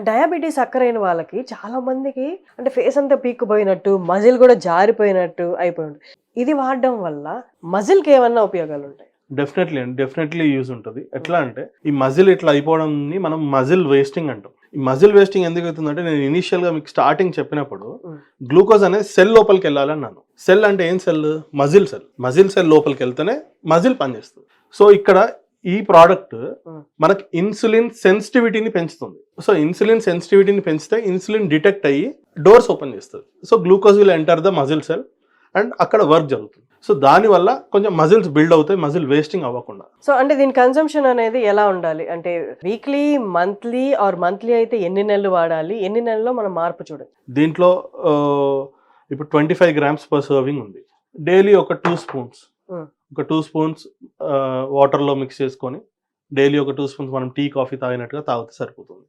Diabetes అక్కరైన వాళ్ళకి చాలా మందికి అంటే ఫేస్ అంతా పీక్కుపోయినట్టు, మజిల్ కూడా జారిపోయినట్టు అయిపోయింది. ఇది వాడడం వల్ల మజిల్‌కి ఏమన్నా ఉపయోగాలు ఉంటాయి? డెఫినెట్లీ అండి. డెఫినెట్లీ యూజ్ ఉంటుంది. ఎట్లా అంటే ఈ మజిల్ ఇట్లా అయిపోవడంని మనం మజిల్ వేస్టింగ్ అంటాం. ఈ మజిల్ వేస్టింగ్ ఎందుకు అవుతుందంటే నేను ఇనీషియల్‌గా మీకు స్టార్టింగ్ చెప్పినప్పుడు గ్లూకోజ్ అనేది సెల్ లోపలికి వెళ్ళాలన్నాను. సెల్ అంటే ఏం cell? Muscle cell. Muscle cell లోపలికి వెళ్తేనే మజిల్ పనిచేస్తుంది. సో ఇక్కడ ఈ ప్రోడక్ట్ మనకి ఇన్సులిన్ సెన్సిటివిటీని పెంచుతుంది. సో ఇన్సులిన్ సెన్సిటివిటీని పెంచితే ఇన్సులిన్ డిటెక్ట్ అయ్యి డోర్స్ ఓపెన్ చేస్తుంది. So glucose will enter the muscle cell and అక్కడ వర్క్ జరుగుతుంది. సో దానివల్ల కొంచెం మజిల్స్ బిల్డ్ అవుతాయి, మజిల్ వేస్టింగ్ అవ్వకుండా. సో అంటే దీని కన్సంప్షన్ అనేది ఎలా ఉండాలి? అంటే వీక్లీ, మంత్లీ అయితే ఎన్ని నెలలు వాడాలి? ఎన్ని నెలల్లో మనం మార్పు చూడాలి? దీంట్లో ఇప్పుడు 25 grams పర్ సర్వింగ్ ఉంది. డైలీ ఒక 2 స్పూన్స్ ఒక 2 స్పూన్స్ వాటర్లో మిక్స్ చేసుకొని డైలీ ఒక 2 స్పూన్స్ మనం టీ కాఫీ తాగినట్టుగా తాగితే సరిపోతుంది.